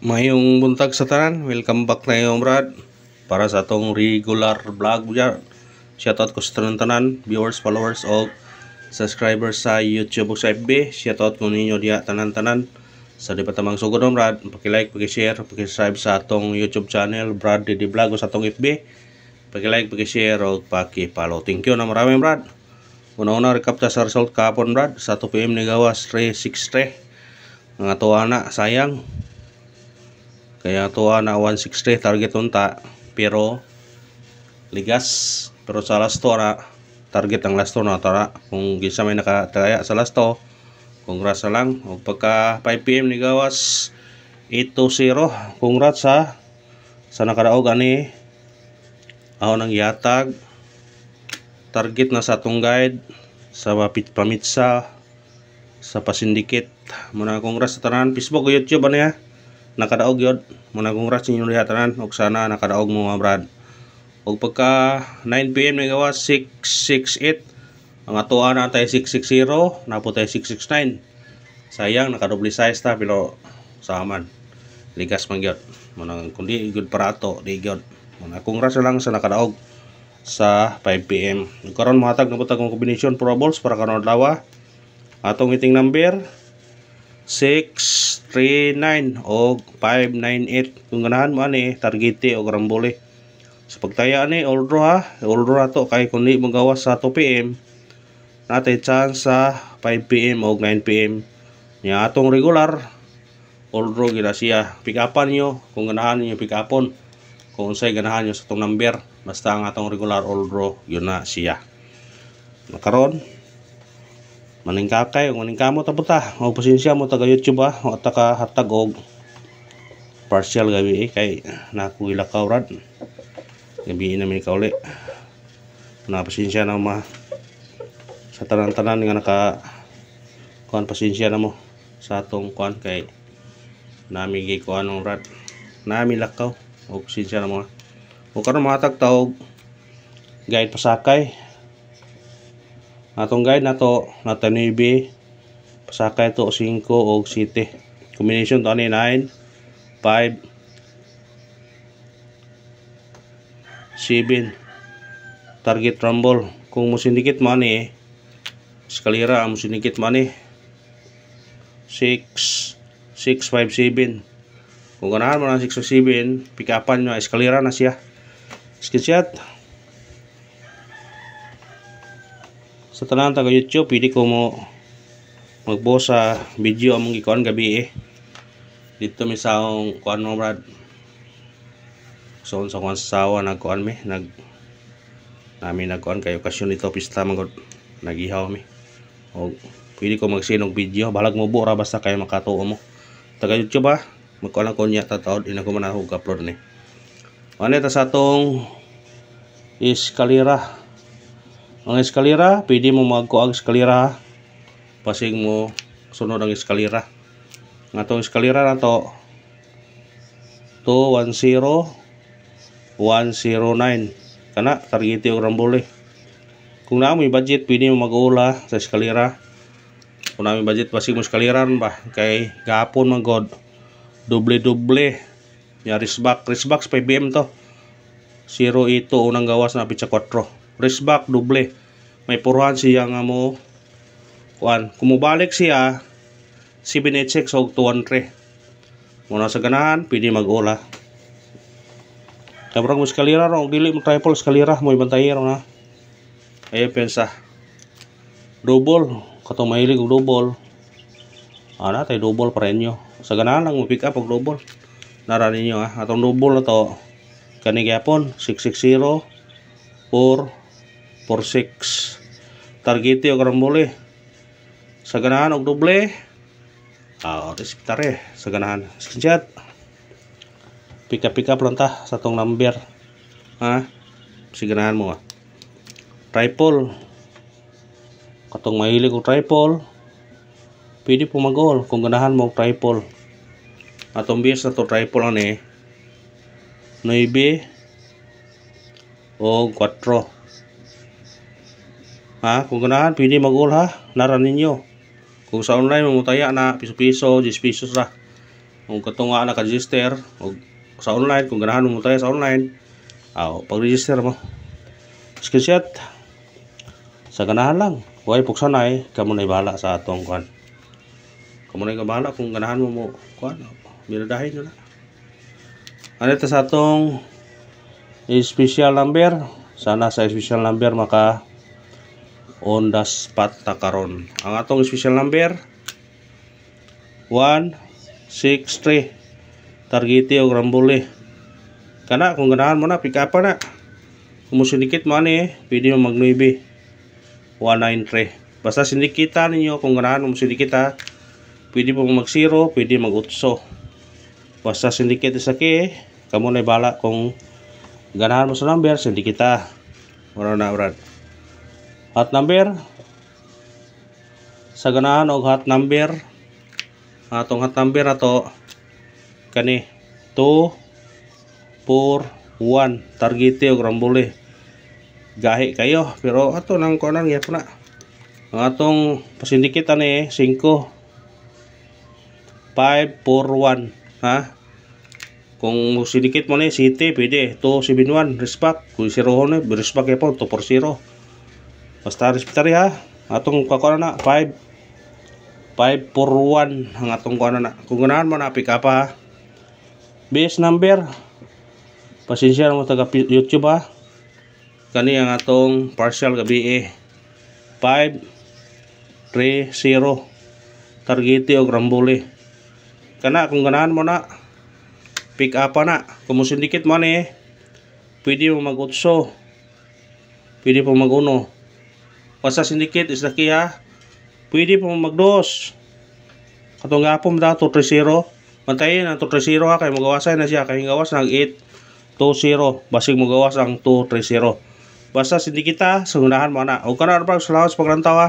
Mayong buntag sa tanan, welcome back na yung Brad para sa atong regular vlog dyan. Shoutout ko sa tanan viewers, followers o subscribers sa YouTube o sa FB. Shoutout ko ninyo diya tanan-tanan sa di pa tamang sugod ng Brad. Paki-like, paki-share, paki-subscribe sa atong YouTube channel Brad Didi Vlog o sa atong FB. Paki-like, paki-share o paki-follow. Thank you na maraming Brad. Una-una recap ta sa result kahapon Brad sa 2 PM ni gawas 360. Nga tuwa na sayang. Kaya tuwa na 160 target unta pero ligas, pero sa last na target ang last na tara kung gisa may nakataya sa last congrats na lang. O pagka 5 PM ni gawas 820 congrats sa nakadaog ani ako nang yatag target na sa atong guide sa pamitsa sa pasindikit. Muna congrats sa tanan Facebook o YouTube ano ya nakadaog yun. Muna congrats ninyo diha tanan og sana nakadaog mo mga Brad. Og pagka 9 PM na gawa 668 ang atoa na tay 660 napo tay 669. Sayang nakadobli size ta pero saman ligas man gyud. Muna kundi good para ato di gyud. Muna congrats lang sa nakadaog sa 5 PM. Karon mohatag na butag ng combination probables para karon adlaw. Atong meeting number 639 o 598 kung ganahan mo ani targete o karambole sa pagtaya ani all draw to kay kung di magawas sa 2 PM natay chance sa 5 PM o 9 PM nya atong regular all draw gina siya. Pick upan nyo kung ganahan niyo pick upon kung unsay ganahan nyo sa itong number basta ang atong regular all draw yun na siya. Nakaron maningkakay o maningkamo taputa o pasensya mo taga YouTube o taka hatag og partial gabi kay nakuilakaw rad gabi na may kauli na pasensya na ma sa tanan-tanan nga naka kuan pasensya na mo sa atong kuan kay nami gi kuan ng rad nami lakaw o pasensya na mo o karon matag taog guide pasakay atong guide nato nata 9 pasakay to 5 o 7 combination to ani 9 5 7 target rumble kung musindikit mo ani eskalera ang musindikit mo ani 6 6 5 7 kung ganahan mo ng 6 o 7 pick upan nyo eskalera na siya screenshot. Sa tanan taga YouTube pwede ko mo magbuo sa video among gikuan gabi dito mi sa akong kuan mo Brad so sa kuan sawa nagkuan mi nami nagkuan kay okasyon nito pista magod nagihaw mi o pwede ko magsinog video balag mo buo ra basta kay makatuo mo taga YouTube magkuan lang ko niya tataod ina ko man ako upload ni ano ta sa atong eskalera. Ang eskalera, pwede mo magkuag eskalera pasig mo sunod ang eskalera. Nga itong eskalera na to 210 109 kana targete o rambole. Kung na mo budget pwede mo mag-ula sa eskalera. Kung na mo budget pasig mo eskalera ba kay gapon man god doble ya risback 5 PM to 0 ito unang gawas na pitsa 4 Resback doble may puruhan siya nga mo kuan kumubalik siya 786 o 213 muna sa ganahan pwede mag-ula kabrang mo eskalera ro dili mo triple eskalera mo ibantay ro na ay pensa double katong mahilig og double ana tay double pa rin nyo sa ganahan lang mo pick up og double nara ninyo atong double na to kani gyapon 660 446 targete o karambole sa ganahan og doble resiptare sa ganahan screenshot pick up lang ta sa tong number sa ganahan mo triple katong mahilig og triple pwede po mag-all kung ganahan mo og triple atong base na to triple ani 9 o 4 kung ganahan pwede mag-all nara ninyo kung sa online mamutaya na piso-piso 10 pesos ra Kung katong nga naka-register o sa online, kung ganahan mo tayo sa online, pag-register mo. Screenshot sa ganahan lang. Huwag puksanay, kamo na bahala sa atong kuan. Kamo na bahala kung ganahan mo kuan. Binadahin nyo na. Ano ito sa atong special number. Sana sa special number maka on the spot ta karon. Ang atong special number 163 Targete o Rambole. Kana kung ganahan mo na pick up na. Kung mo sindikit mo ani, pwede mo mag 9 193. Basta sindikita ninyo kung ganahan mo sindikita, pwede po mag 0, pwede mag 8. Basta sindikit sa ki, kamo na bala kung ganahan mo sa number sindikita. Wala na brad. Hot number sa ganahan og hot number. Atong hot number ato kani 2 4 1 Targete o Rambole. Gahi kayo pero ato nang kuanan gyapon na. Ang atong pasindikit ani 5 5 4 1 ha. Kung sindikit mo ni city pwede 271 respect. Kung 0 ni respect gyapon 240. Basta respetari ha. Atong kakuan na 5 5 4 1 ang atong kuan na. Kung ganahan mo na pick up ha. Base number. Pasensya mo taga YouTube ha. Kani ang atong partial gabi 530 Targete o Rambole. Kana kung ganahan mo na pick up na. Kung mo sindikit mo ni pwede mo mag 8. Pwede po mag 1. Basta sindikit is laki ha. Pwede po mag 2. Katong gapon da 230. Mantayin ang 230 ha kay magawasan na siya kay gawas ng 820 basig mo gawas ang 230. Basta sindikita sa unahan mo na. O kana ra salamat sa paglantaw ha.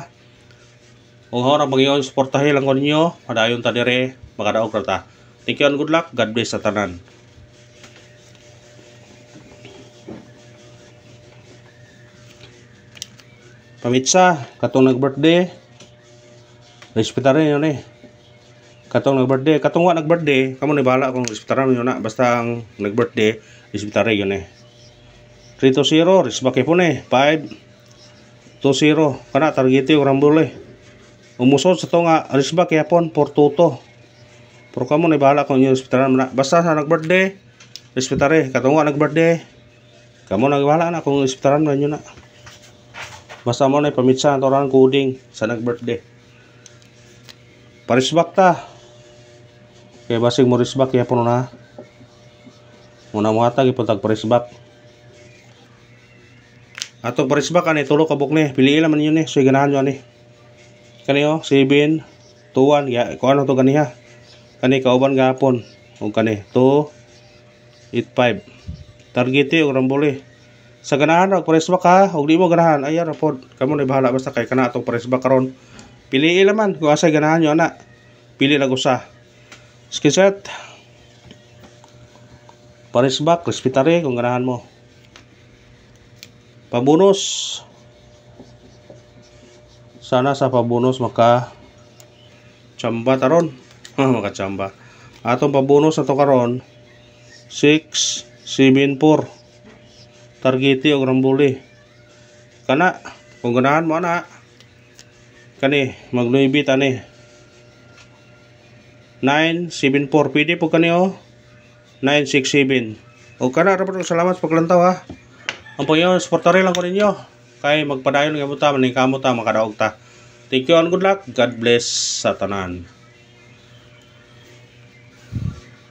O hora bagyo suportahe lang ko ninyo. Padayon ta dire makadaog ra ta. Thank you and good luck. God bless sa tanan. Pamitsa katong nag-birthday. Respetarin yun eh. Katong nag-birthday, katong wa nag-birthday, kamo ni bahala kung respetaran mo na. Basta ang nag-birthday, respetarin yun eh. 320, respect po ni 520. Kana Targete o Rambole. Umusod sa to nga respect yapon 422. Pero kamo ni bahala kung yung respetaran mo na. Basta sa nag-birthday, respetare. Katong wa nag-birthday, kamo na bahala na kung respetaran mo na. Basta mo na pamitsa ang torang coding sa nag-birthday. Parisbak ta. Kaya basig mo risbak yapon na. Muna mo hatag iputag parisbak. Atong parisbak ani tulo ka buk ni. Pili lang man yun ni. So ganahan yo ani. Kani 7 2 1 ya ko ano to kaniha. Kani kauban gapon. O kani 2 8 5 Targete o Rambole. Sa ganahan og parisbak ha, og di mo ganahan ayan ra pod. Kamo na bahala basta kay kana atong parisbak karon. Pili lang man kung asa ganahan yo ana. Pili lang usa. Screenshot. Parisbak, respetare kung ganahan mo. Pabonus. Sana sa pabonus maka chamba taron. Maka chamba. Atong pabonus ato karon 674 Targete o Rambole. Kana kung ganahan mo ana. Kani mag-nuibit ani 974 pwede po kani 967. O kana ra po salamat sa paglantaw ha. Ang pagyon suportare lang ko ninyo kay magpadayon nga buta maning kamo ta makadaog ta. Thank you and good luck. God bless sa tanan.